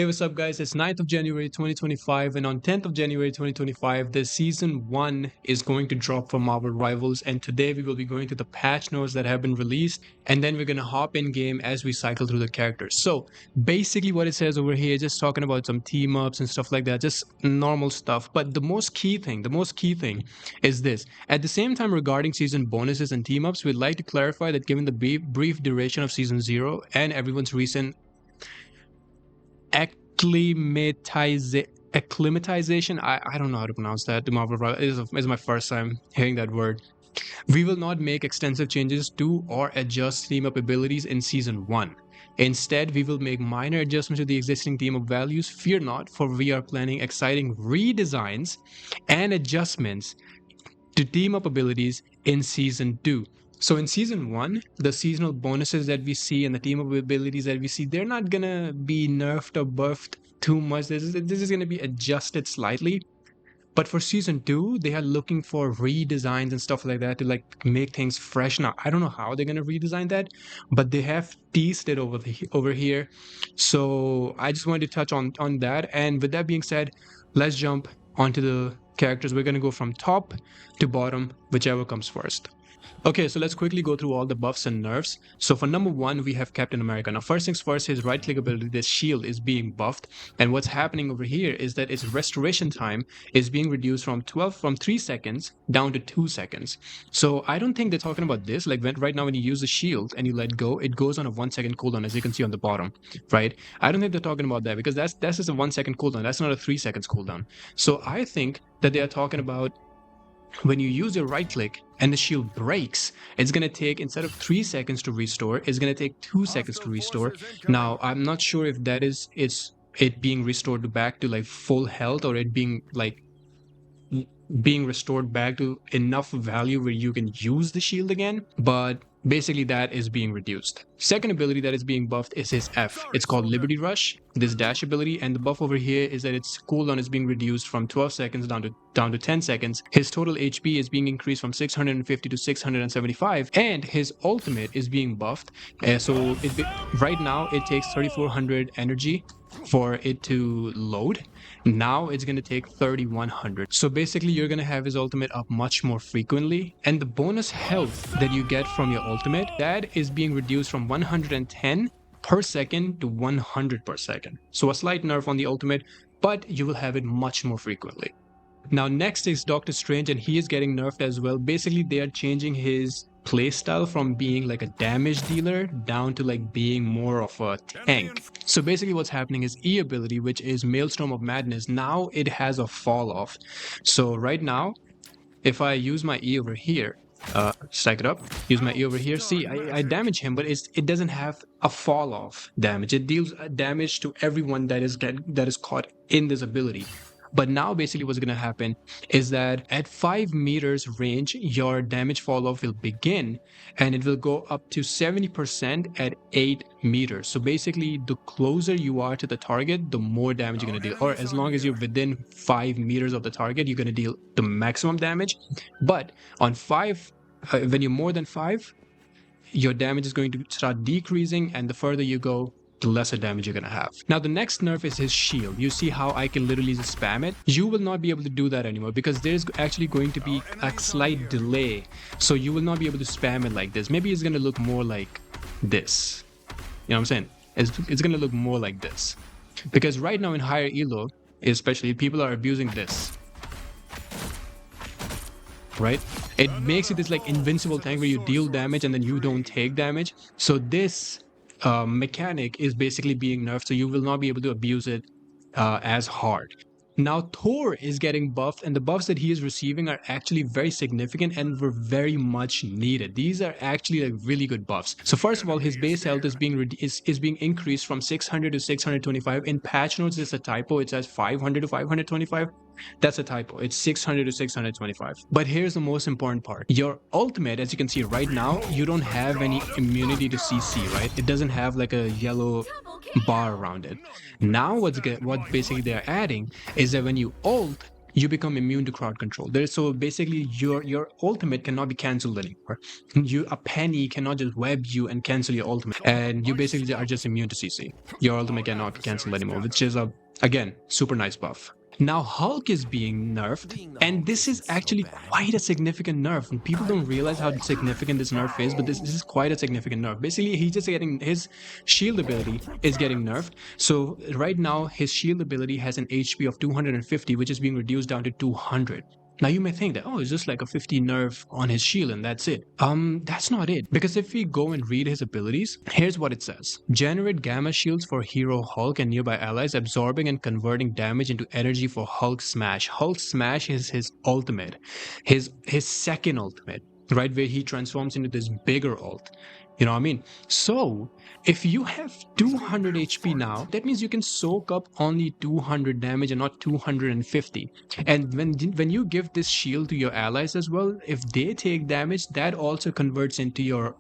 Hey, what's up, guys? It's 9th of January 2025, and on 10th of January 2025, the season 1 is going to drop for Marvel Rivals. And today we will be going to the patch notes that have been released, and then we're going to hop in game as we cycle through the characters. So, basically, what it says over here, just talking about some team ups and stuff like that, just normal stuff. But the most key thing is this. At the same time, regarding season bonuses and team ups, we'd like to clarify that given the brief duration of season 0 and everyone's recent acclimatization, I don't know how to pronounce that. The Marvel is my first time hearing that word. We will not make extensive changes to or adjust team up abilities in season 1. Instead, we will make minor adjustments to the existing team up values. Fear not, for we are planning exciting redesigns and adjustments to team up abilities in season 2. So in season 1, the seasonal bonuses that we see and the team up abilities that we see, they're not gonna be nerfed or buffed too much. This is gonna be adjusted slightly. But for season 2, they are looking for redesigns and stuff like that to like make things fresh. Now, I don't know how they're gonna redesign that, but they have teased it over here. So I just wanted to touch on that. And with that being said, let's jump onto the characters. We're gonna go from top to bottom, whichever comes first. Okay, so let's quickly go through all the buffs and nerfs. So for number 1, we have Captain America. Now, first things first, his right-click ability, this shield, is being buffed. And what's happening over here is that its restoration time is being reduced from 3 seconds down to 2 seconds. So I don't think they're talking about this. Like right now when you use the shield and you let go, it goes on a 1 second cooldown, as you can see on the bottom, right? I don't think they're talking about that because that's just a 1 second cooldown. That's not a 3 seconds cooldown. So I think that they are talking about when you use your right click and the shield breaks, it's going to take, instead of 3 seconds to restore, it's going to take 2 seconds to restore. Now, I'm not sure if that is it being restored back to like full health, or it being like being restored back to enough value where you can use the shield again, but basically that is being reduced. Second ability that is being buffed is his F. It's called Liberty Rush, this dash ability, and the buff over here is that its cooldown is being reduced from 12 seconds down to 10 seconds. His total HP is being increased from 650 to 675, and his ultimate is being buffed. So right now it takes 3400 energy for it to load. Now it's going to take 3100. So basically you're going to have his ultimate up much more frequently, and the bonus health that you get from your ultimate, that is being reduced from 110 per second to 100 per second. So a slight nerf on the ultimate, but you will have it much more frequently. Now next is Doctor Strange, and he is getting nerfed as well. Basically they are changing his playstyle from being like a damage dealer down to like being more of a tank. So basically what's happening is E ability, which is Maelstrom of Madness, now it has a fall off. So right now, if I use my E over here, stack it up, use my E over here, see, I damage him, but it doesn't have a fall off damage. It deals damage to everyone that is caught in this ability. But now basically what's going to happen is that at 5 meters range, your damage fall off will begin, and it will go up to 70% at 8 meters. So basically the closer you are to the target, the more damage you're going to deal. Or as long as you're within 5 meters of the target, you're going to deal the maximum damage. But on 5, when you're more than 5, your damage is going to start decreasing, and the further you go, the lesser damage you're gonna have. Now the next nerf is his shield. You see how I can literally just spam it? You will not be able to do that anymore because there's actually going to be a slight delay. So you will not be able to spam it like this. Maybe it's gonna look more like this. You know what I'm saying? It's gonna look more like this. Because right now in higher elo, especially, people are abusing this. Right? It makes it this like invincible tank where you deal damage and then you don't take damage. So this mechanic is basically being nerfed, so you will not be able to abuse it as hard. Now Thor is getting buffed, and the buffs that he is receiving are actually very significant and were very much needed. These are actually like really good buffs. So first of all, his base health is being increased from 600 to 625. In patch notes, it's a typo. It says 500 to 525. That's a typo. It's 600 to 625. But here's the most important part. Your ultimate, as you can see right now, you don't have any immunity to CC, right? It doesn't have like a yellow bar around it. Now what basically they're adding is that when you ult, you become immune to crowd control. So basically your ultimate cannot be cancelled anymore. A penny cannot just web you and cancel your ultimate, and you basically are just immune to CC. Your ultimate cannot be cancelled anymore, which is a, again, super nice buff. Now Hulk is being nerfed, and this is actually quite a significant nerf. And people don't realize how significant this nerf is, but this is quite a significant nerf. Basically, he's just getting his shield ability is getting nerfed. So right now, his shield ability has an HP of 250, which is being reduced down to 200. Now you may think that, oh, it's just like a 50 nerf on his shield and that's it. That's not it. Because if we go and read his abilities, here's what it says. Generate gamma shields for hero Hulk and nearby allies, absorbing and converting damage into energy for Hulk Smash. Hulk Smash is his ultimate, his second ultimate, right? Where he transforms into this bigger ult. You know what I mean? So if you have 200 HP now, that means you can soak up only 200 damage and not 250. And when you give this shield to your allies as well, if they take damage, that also converts into your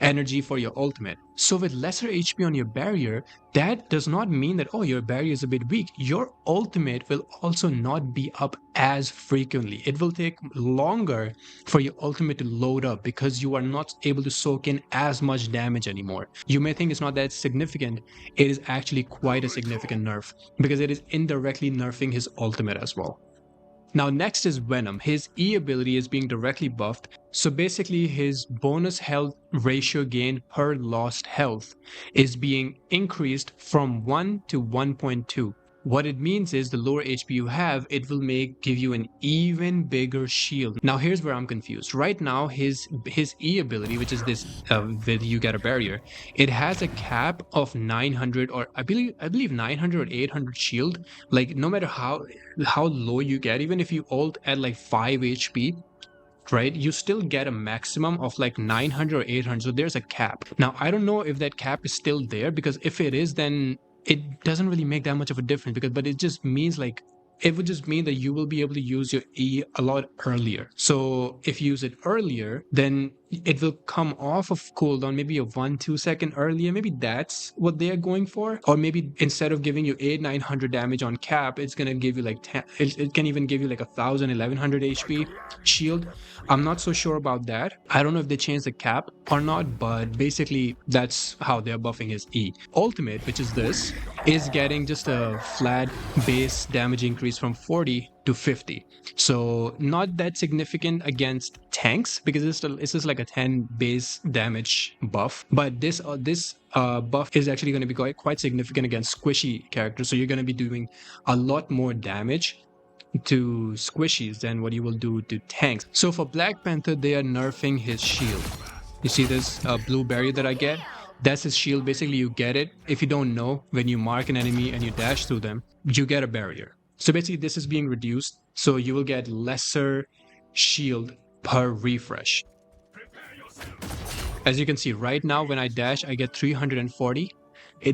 energy for your ultimate. So with lesser HP on your barrier, that does not mean that, oh, your barrier is a bit weak. Your ultimate will also not be up as frequently. It will take longer for your ultimate to load up because you are not able to soak in as much damage anymore. You may think it's not that significant. It is actually quite a significant nerf because it is indirectly nerfing his ultimate as well. Now next is Venom. His E ability is being directly buffed. So basically his bonus health ratio gained per lost health is being increased from 1 to 1.2. What it means is the lower HP you have, it will give you an even bigger shield. Now here's where I'm confused. Right now his E ability, which is this with you get a barrier, it has a cap of 900 or I believe 900 or 800 shield. Like no matter how low you get, even if you ult at like 5 HP, right, you still get a maximum of like 900 or 800. So there's a cap. Now I don't know if that cap is still there, because if it is, then it doesn't really make that much of a difference, but it just means like it would just mean that you will be able to use your E a lot earlier. So if you use it earlier, then it will come off of cooldown maybe a 1-2 second earlier. Maybe that's what they are going for. Or maybe instead of giving you 800-900 damage on cap, it's gonna give you like 10, it can even give you like 1,000-1,100 HP shield. I'm not so sure about that. I don't know if they changed the cap or not, but basically that's how they're buffing his E. Ultimate, which is this, is getting just a flat base damage increase from 40 to 50. So not that significant against tanks, because it's just like a 10 base damage buff. But this buff is actually going to be quite significant against squishy characters. So you're going to be doing a lot more damage to squishies than what you will do to tanks. So for Black Panther, they are nerfing his shield. You see this blue barrier that I get? That's his shield. Basically, you get it. If you don't know, when you mark an enemy and you dash through them, you get a barrier. So basically, this is being reduced. So you will get lesser shield per refresh. As you can see right now, when I dash, I get 340.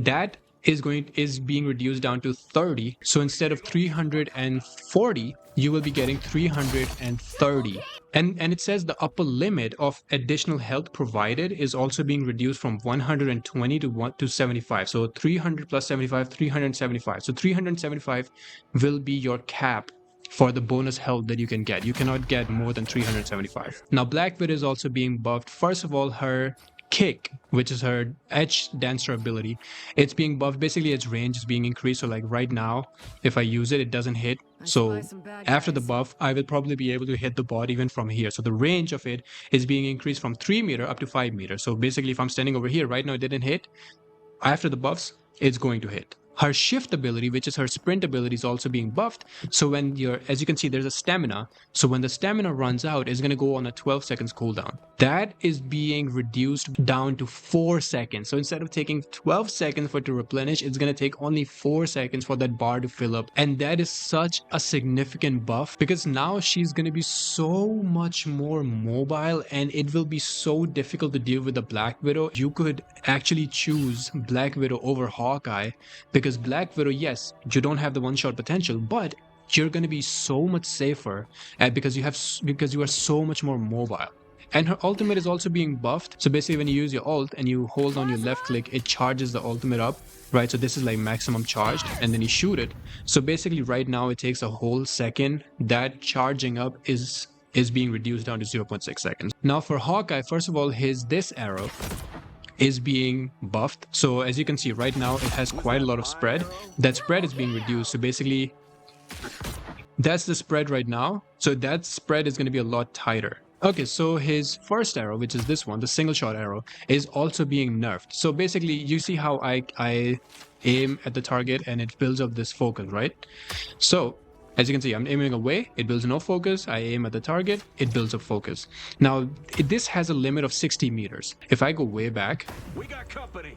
That is being reduced down to 30. So instead of 340, you will be getting 330. And it says the upper limit of additional health provided is also being reduced from 120 to 75. So 300 plus 75, 375. So 375 will be your cap for the bonus health that you can get. You cannot get more than 375. Now Black Widow is also being buffed. First of all, her kick, which is her edge dancer ability, it's being buffed. Basically its range is being increased. So like right now, if I use it, it doesn't hit. So after the buff, I will probably be able to hit the bot even from here. So the range of it is being increased from 3 meters up to 5 meters. So basically if I'm standing over here right now, it didn't hit. After the buffs, it's going to hit. Her shift ability, which is her sprint ability, is also being buffed. So when as you can see, there's a stamina. So when the stamina runs out, it's going to go on a 12 seconds cooldown. That is being reduced down to 4 seconds. So instead of taking 12 seconds for it to replenish, it's going to take only 4 seconds for that bar to fill up. And that is such a significant buff, because now she's going to be so much more mobile, and it will be so difficult to deal with the Black Widow. You could actually choose Black Widow over Hawkeye, because Black Widow, yes, you don't have the one-shot potential, but you're going to be so much safer because you are so much more mobile. And her ultimate is also being buffed. So basically when you use your ult and you hold on your left click, it charges the ultimate up, right? So this is like maximum charged, and then you shoot it. So basically right now it takes a whole second. That charging up is being reduced down to 0.6 seconds. Now for Hawkeye, first of all, this arrow is being buffed. So as you can see right now, it has quite a lot of spread. That spread is being reduced. So basically that's the spread right now. So that spread is going to be a lot tighter. Okay, so his first arrow, which is this one, the single shot arrow, is also being nerfed. So basically, you see how I aim at the target and it builds up this focus, right? So as you can see, I'm aiming away, it builds no focus. I aim at the target, it builds up focus. Now, this has a limit of 60 meters. If I go way back... We got company.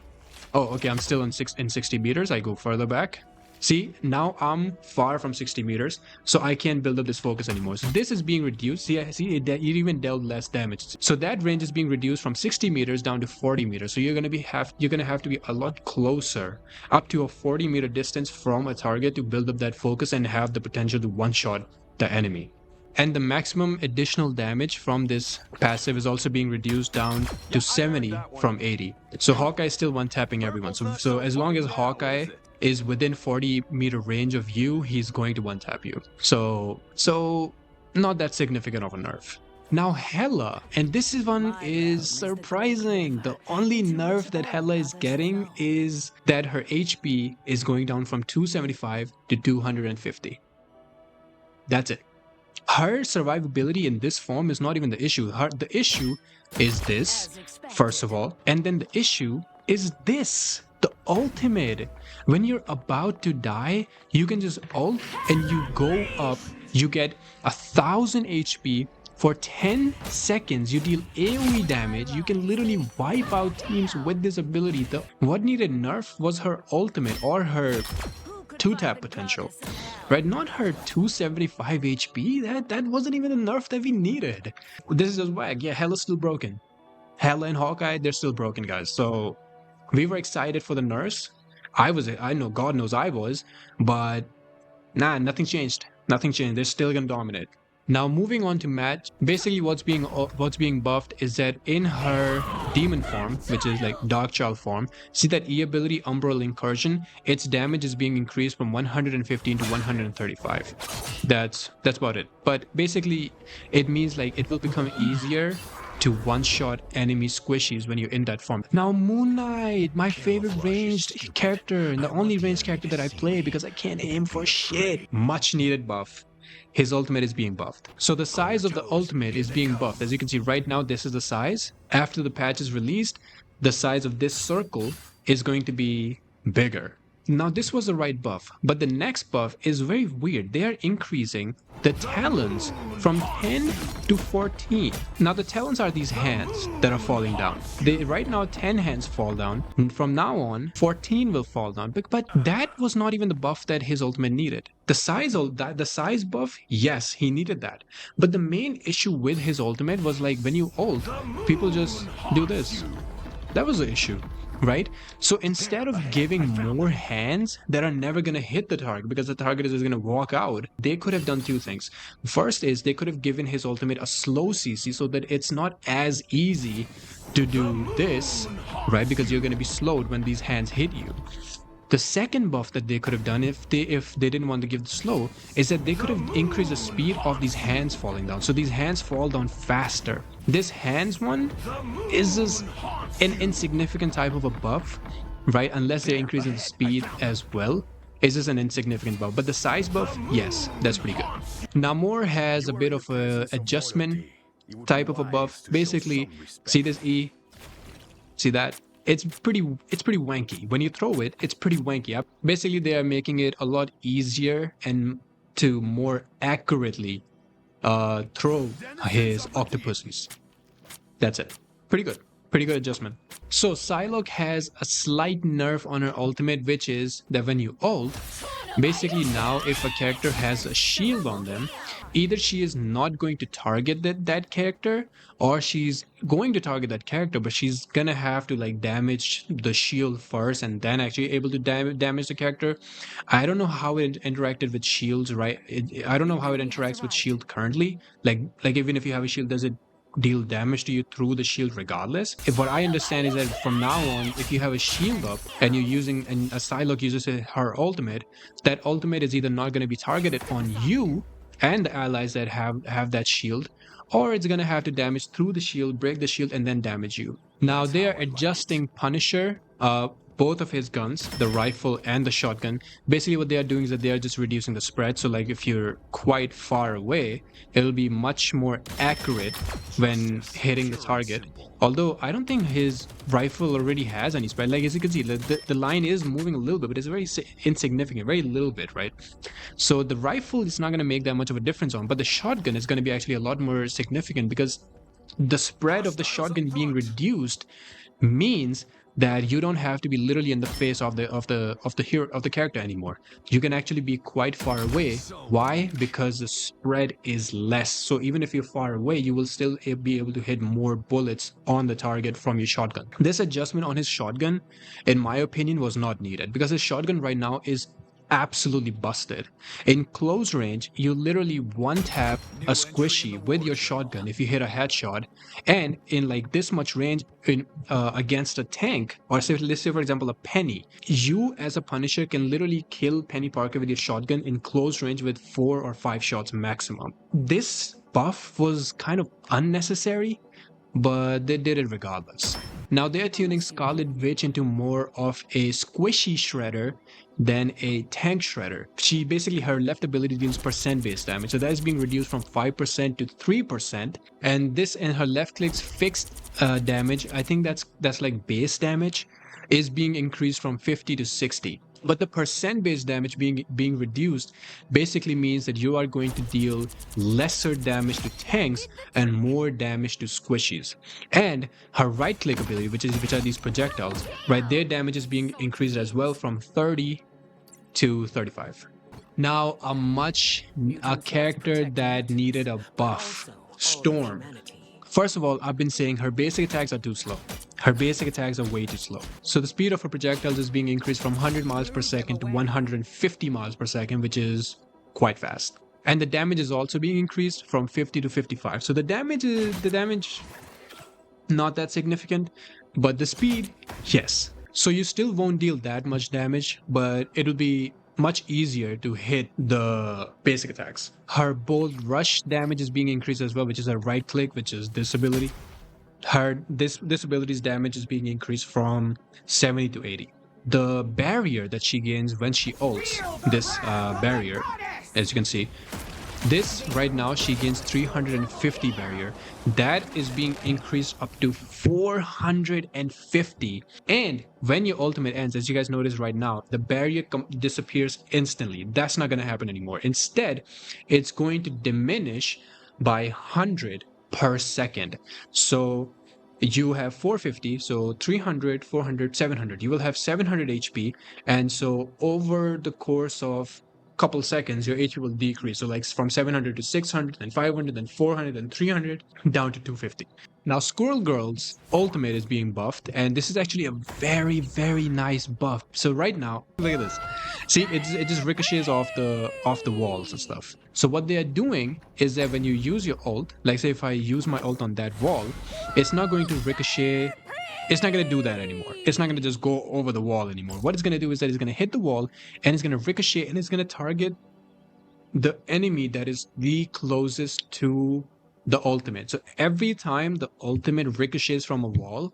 Oh, okay, I'm still in 60 meters. I go further back. See, now I'm far from 60 meters, so I can't build up this focus anymore. So this is being reduced. See, it even dealt less damage. So that range is being reduced from 60 meters down to 40 meters. So you're gonna have to be a lot closer, up to a 40-meter distance from a target to build up that focus and have the potential to one-shot the enemy. And the maximum additional damage from this passive is also being reduced down to 70 from 80. So Hawkeye is still one-tapping everyone. So as long as Hawkeye is within 40-meter range of you, he's going to one-tap you. So not that significant of a nerf. Now Hela, and this one is surprising. The only nerf that Hela is getting is that her HP is going down from 275 to 250. That's it. Her survivability in this form is not even the issue. The issue is this, first of all, and then the issue is this, the ultimate. When you're about to die, you can just ult and you go up, you get 1000 HP for 10 seconds, you deal AoE damage, you can literally wipe out teams with this ability. What needed nerf was her ultimate or her 2-tap potential, right? Not her 275 HP. That wasn't even the nerf that we needed. This is just whack. Yeah, Hela's still broken. Hela and Hawkeye, they're still broken, guys. So we were excited for the nerfs. I know, God knows I was, but nah, nothing changed. Nothing changed. They're still gonna dominate. Now moving on to match, basically what's being buffed is that in her demon form, which is like Dark Child form, see that E ability Umbral Incursion, its damage is being increased from 115 to 135. That's about it. But basically it means like it will become easier to one-shot enemy squishies when you're in that form. Now Moon Knight, my favorite ranged character, and the only ranged character that I play because I can't aim for shit. Much needed buff. His ultimate is being buffed. So the size of the ultimate is being buffed. As you can see right now, this is the size. After the patch is released, the size of this circle is going to be bigger. Now this was the right buff, but the next buff is very weird. They are increasing the talons from 10 to 14. Now the talons are these hands that are falling down. Right now 10 hands fall down. And from now on 14 will fall down. But that was not even the buff that his ultimate needed. The size buff, yes, he needed that. But the main issue with his ultimate was like when you ult, people just do this. That was the issue. Right? So instead of giving more hands that are never going to hit the target because the target is just going to walk out, they could have done two things. First is they could have given his ultimate a slow CC so that it's not as easy to do this, right? Because you're going to be slowed when these hands hit you. The second buff that they could have done if they didn't want to give the slow is that they could have increased the speed of these hands falling down. So these hands fall down faster. This hands one is just an insignificant type of a buff, right? Unless they're increasing the speed as well. It's just an insignificant buff. But the size buff, yes, that's pretty good. Namor has a bit of a adjustment type of a buff. Basically, see this E? See that? It's pretty wanky. When you throw it, it's pretty wanky. Basically, they are making it a lot easier and to more accurately throw his octopuses. That's it. Pretty good. Pretty good adjustment. So Psylocke has a slight nerf on her ultimate, which is that when you ult, basically now if a character has a shield on them, either she is not going to target that character, or she's going to target that character, but she's gonna have to like damage the shield first and then actually able to damage the character. I don't know how it interacted with shields, right? I don't know how it interacts with shield currently. Like even if you have a shield, does it deal damage to you through the shield regardless. If what I understand is that from now on, if you have a shield up and you're using, and a Psylocke uses her ultimate, that ultimate is either not going to be targeted on you and the allies that have that shield, or it's going to have to damage through the shield, break the shield, and then damage you. Now they are adjusting Punisher, both of his guns, the rifle and the shotgun. Basically what they are doing is that they are just reducing the spread. So like if you're quite far away, it'll be much more accurate when hitting the target. Although I don't think his rifle already has any spread. Like as you can see, the line is moving a little bit, but it's very insignificant, very little bit, right? So the rifle is not going to make that much of a difference on, but the shotgun is going to be actually a lot more significant, because the spread of the shotgun being reduced means that you don't have to be literally in the face of the character anymore. You can actually be quite far away. Why? Because the spread is less. So even if you're far away, you will still be able to hit more bullets on the target from your shotgun. This adjustment on his shotgun, in my opinion, was not needed, because his shotgun right now is absolutely busted. In close range, you literally one tap a squishy with your shotgun if you hit a headshot, and in like this much range in against a tank, or say, let's say for example a Penny, you as a Punisher can literally kill Penny Parker with your shotgun in close range with 4 or 5 shots maximum. This buff was kind of unnecessary, but they did it regardless. Now they're tuning Scarlet Witch into more of a squishy shredder than a tank shredder. She basically, her left ability deals percent based damage, so that is being reduced from 5% to 3%, and this and her left click's fixed damage, I think that's like base damage, is being increased from 50 to 60. But the percent based damage being reduced basically means that you are going to deal lesser damage to tanks and more damage to squishies. And her right click ability, which are these projectiles, right, their damage is being increased as well from 30 to 35. Now a character that needed a buff, Storm. First of all, I've been saying her basic attacks are too slow. Her basic attacks are way too slow. So the speed of her projectiles is being increased from 100 miles per second to 150 miles per second, which is quite fast. And the damage is also being increased from 50 to 55. So the damage not that significant, but the speed, yes. So you still won't deal that much damage, but it'll be much easier to hit the basic attacks. Her bold rush damage is being increased as well, which is her right click, which is this ability. This ability's damage is being increased from 70 to 80. The barrier that she gains when she ults, this barrier, as you can see, this right now she gains 350 barrier. That is being increased up to 450. And when your ultimate ends, as you guys notice right now, the barrier disappears instantly. That's not going to happen anymore. Instead, it's going to diminish by 100 per second. So you have 450, so 300, 400, 700. You will have 700 HP, and so over the course of couple seconds, your HP will decrease. So like from 700 to 600, then 500, then 400, then 300, down to 250. Now Squirrel Girl's ultimate is being buffed, and this is actually a very, very nice buff. So right now, look at this. See, it just ricochets off the walls and stuff. So what they are doing is that when you use your ult, like say if I use my ult on that wall, it's not going to ricochet. It's not going to do that anymore. It's not going to just go over the wall anymore. What it's going to do is that it's going to hit the wall, and it's going to ricochet, and it's going to target the enemy that is the closest to the ultimate. So every time the ultimate ricochets from a wall,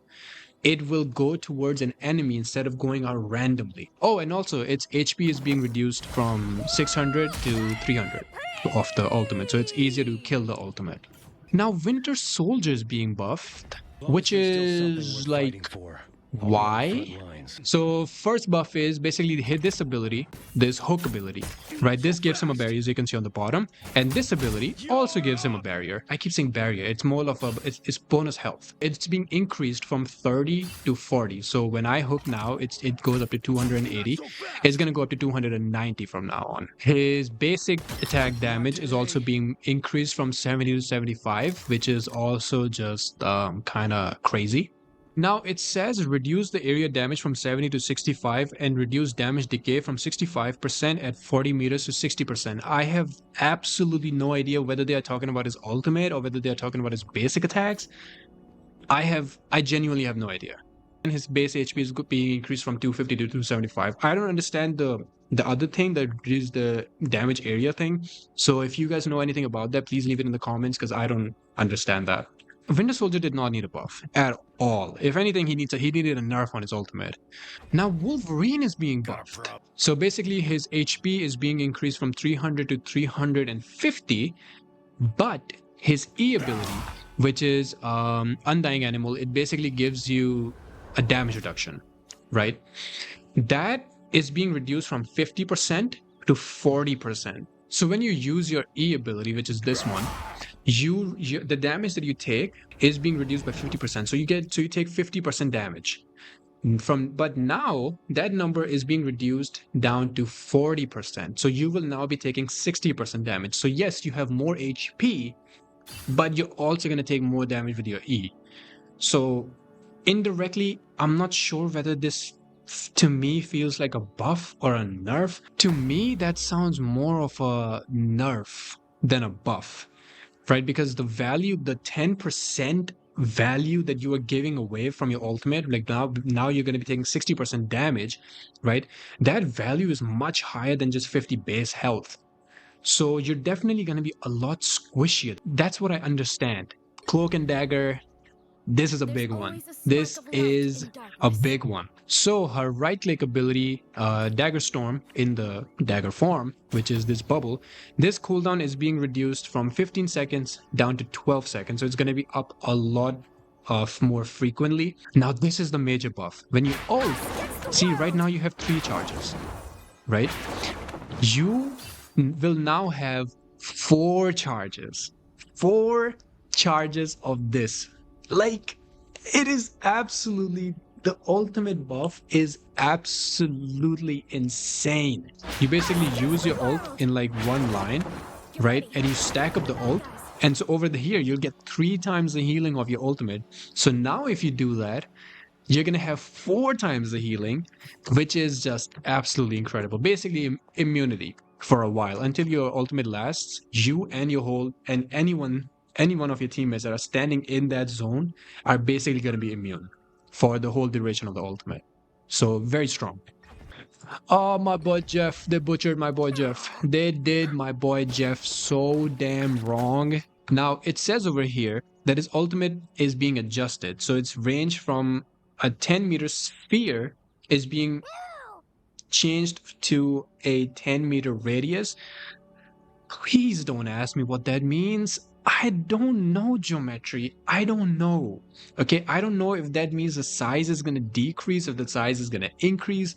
it will go towards an enemy instead of going out randomly. Oh, and also its HP is being reduced from 600 to 300 of the ultimate. So it's easier to kill the ultimate. Now Winter Soldier is being buffed, which is like, why? So first buff is basically hit this ability, this hook ability, right? This gives him a barrier, as you can see on the bottom, and this ability also gives him a barrier. I keep saying barrier, it's more of it's bonus health. It's being increased from 30 to 40. So when I hook now, it goes up to 280. It's gonna go up to 290 from now on. His basic attack damage is also being increased from 70 to 75, which is also just kind of crazy. Now it says reduce the area damage from 70 to 65 and reduce damage decay from 65% at 40 meters to 60%. I have absolutely no idea whether they are talking about his ultimate or whether they are talking about his basic attacks. I genuinely have no idea. And his base HP is being increased from 250 to 275. I don't understand the other thing that is the damage area thing. So if you guys know anything about that, please leave it in the comments because I don't understand that. Winter Soldier did not need a buff at all. If anything, he needed a nerf on his ultimate. Now Wolverine is being buffed. So basically his HP is being increased from 300 to 350, but his E ability, which is Undying Animal, it basically gives you a damage reduction, right? That is being reduced from 50% to 40%. So when you use your E ability, which is this one, the damage that you take is being reduced by 50%. So you take 50% damage. But now that number is being reduced down to 40%. So you will now be taking 60% damage. So yes, you have more HP, but you're also going to take more damage with your E. So indirectly, I'm not sure whether this to me feels like a buff or a nerf. To me, that sounds more of a nerf than a buff, right? Because the value, the 10% value that you are giving away from your ultimate, like now you're going to be taking 60% damage, right? That value is much higher than just 50 base health. So you're definitely going to be a lot squishier. That's what I understand. Cloak and Dagger, this is a big one. This is a big one. So her right click ability, Dagger Storm in the dagger form, which is this bubble, this cooldown is being reduced from 15 seconds down to 12 seconds. So it's going to be up a lot of more frequently. Now this is the major buff. When you ult, see right now you have 3 charges, right? You will now have 4 charges. 4 charges of this. Like, it is absolutely, the ultimate buff is absolutely insane. You basically use your ult in like one line, right? And you stack up the ult. And so over here, you'll get 3 times the healing of your ultimate. So now if you do that, you're going to have 4 times the healing, which is just absolutely incredible. Basically, immunity for a while. Until your ultimate lasts, you and your whole, and any one of your teammates that are standing in that zone are basically going to be immune for the whole duration of the ultimate. So very strong. Oh, my boy Jeff. They butchered my boy Jeff. They did my boy Jeff so damn wrong. Now, it says over here that his ultimate is being adjusted. So its range from a 10-meter sphere is being changed to a 10-meter radius. Please don't ask me what that means. I don't know geometry. I don't know. Okay, I don't know if that means the size is going to decrease, if the size is going to increase.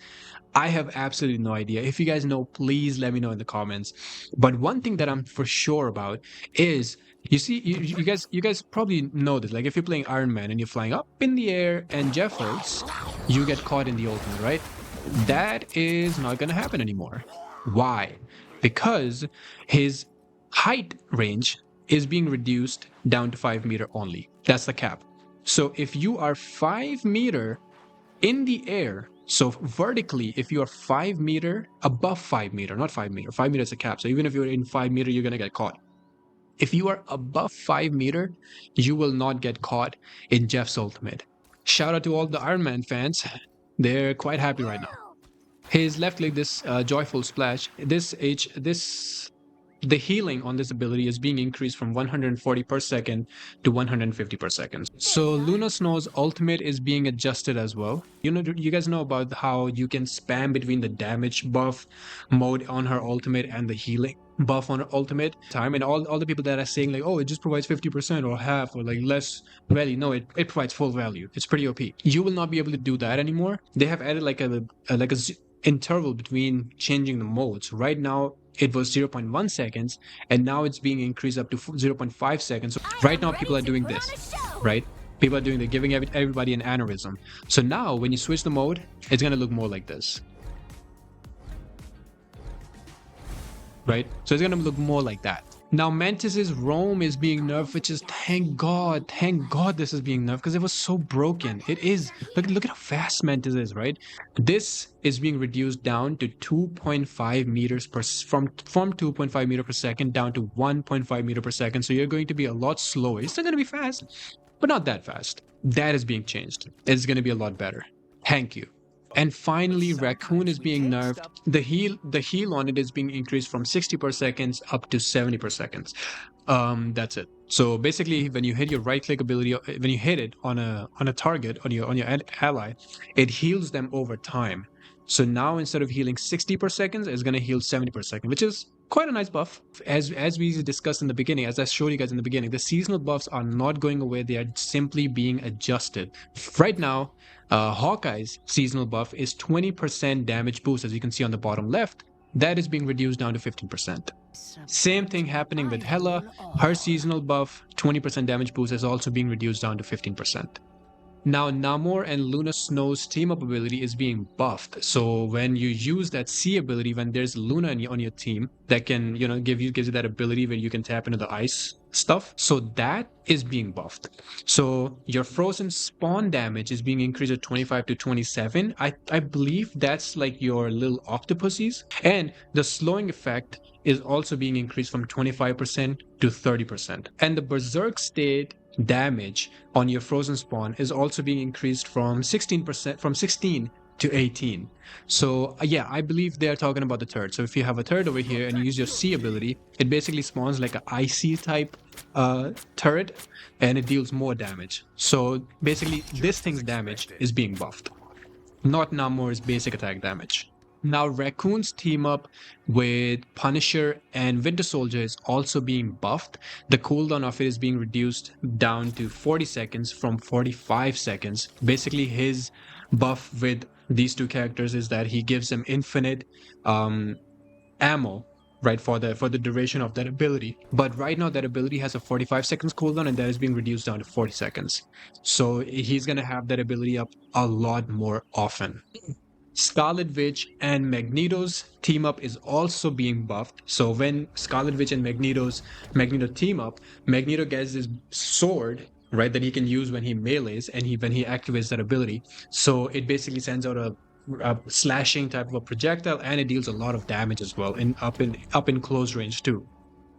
I have absolutely no idea. If you guys know, please let me know in the comments. But one thing that I'm for sure about is, you see, you guys probably know this. Like if you're playing Iron Man and you're flying up in the air and Jeff hurts, you get caught in the ultimate, right? That is not going to happen anymore. Why? Because his height range is being reduced down to 5 meter only. That's the cap. So if you are 5 meter in the air, so vertically, if you are 5 meter above 5 meter, not 5 meter, 5 meter is a cap. So even if you're in 5 meter, you're going to get caught. If you are above 5 meter, you will not get caught in Jeff's ultimate. Shout out to all the Iron Man fans. They're quite happy right now. His left click, this joyful splash, the healing on this ability is being increased from 140 per second to 150 per second. So Luna Snow's ultimate is being adjusted as well. You know, you guys know about how you can spam between the damage buff mode on her ultimate and the healing buff on her ultimate time, and all the people that are saying like, oh, it just provides 50% or half or like less value. No, it provides full value. It's pretty OP. You will not be able to do that anymore. They have added like a interval between changing the modes. Right now it was 0.1 seconds and now it's being increased up to 0.5 seconds. So right now people are doing this, right? People are doing, they're giving everybody an aneurysm. So now when you switch the mode, it's going to look more like this. right? So it's gonna look more like that. Now Mantis's roam is being nerfed, which is thank God this is being nerfed because it was so broken. It is. Look at how fast Mantis is, right? This is being reduced down to 2.5 meters per from 2.5 meter per second down to 1.5 meter per second. So you're going to be a lot slower. You're still gonna be fast, but not that fast. That is being changed. It's gonna be a lot better. Thank you. And finally, Raccoon is being nerfed. The heal on it is being increased from 60 per seconds up to 70 per seconds. That's it. So basically, when you hit your right click ability, when you hit it on a target on your ally, it heals them over time. So now instead of healing 60 per second, it's gonna heal 70 per second, which is quite a nice buff. As we discussed in the beginning, as I showed you guys in the beginning, the seasonal buffs are not going away; they are simply being adjusted. Right now, Hawkeye's seasonal buff is 20% damage boost, as you can see on the bottom left. That is being reduced down to 15%. Same thing happening with Hela. Her seasonal buff, 20% damage boost, is also being reduced down to 15%. Now, Namor and Luna Snow's team up ability is being buffed. So when you use that C ability, when there's Luna on your team, that can, gives you that ability where you can tap into the ice stuff. So that is being buffed. So your frozen spawn damage is being increased to 25 to 27. I believe that's like your little octopuses. And the slowing effect is also being increased from 25% to 30%. And the Berserk state damage on your frozen spawn is also being increased from 16% from 16 to 18. So yeah, I believe they're talking about the turret. So if you have a turret over here and you use your C ability, it basically spawns like an icy type turret, and it deals more damage. So basically this thing's damage is being buffed, not Namor's basic attack damage. Now, Raccoon's team up with Punisher and Winter Soldier is also being buffed. The cooldown of it is being reduced down to 40 seconds from 45 seconds. Basically, his buff with these two characters is that he gives them infinite ammo, right, for the duration of that ability. But right now that ability has a 45 seconds cooldown, and that is being reduced down to 40 seconds. So he's gonna have that ability up a lot more often. Scarlet Witch and Magneto's team up is also being buffed. So when Scarlet Witch and Magneto team up, Magneto gets this sword, right, that he can use when he melees and when he activates that ability. So it basically sends out a slashing type of a projectile, and it deals a lot of damage as well, up in close range too.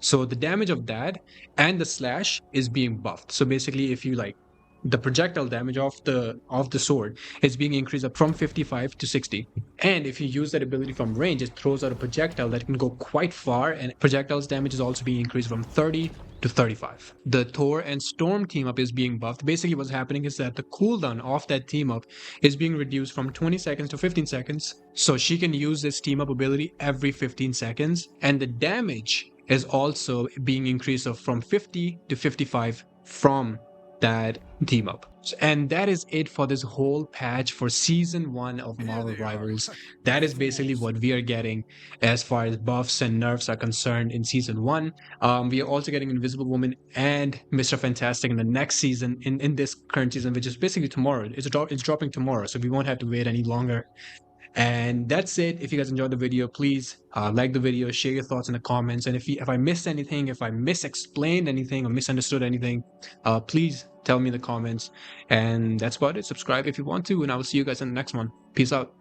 So the damage of that and the slash is being buffed. So basically, if you like, the projectile damage of the sword is being increased up from 55 to 60. And if you use that ability from range, it throws out a projectile that can go quite far, and projectiles damage is also being increased from 30 to 35. The Thor and Storm team up is being buffed. Basically what's happening is that the cooldown of that team up is being reduced from 20 seconds to 15 seconds. So she can use this team up ability every 15 seconds. And the damage is also being increased from 50 to 55 from that team up. And that is it for this whole patch for season 1 of Marvel Rivals. That is basically what we are getting as far as buffs and nerfs are concerned in season 1. We are also getting Invisible Woman and Mr. Fantastic in the next season, in this current season, which is basically tomorrow. It's dropping tomorrow, so we won't have to wait any longer. And that's it. If you guys enjoyed the video, please like the video, share your thoughts in the comments. And if I missed anything, if I misexplained anything or misunderstood anything, please tell me in the comments. And that's about it. Subscribe if you want to, and I will see you guys in the next one. Peace out.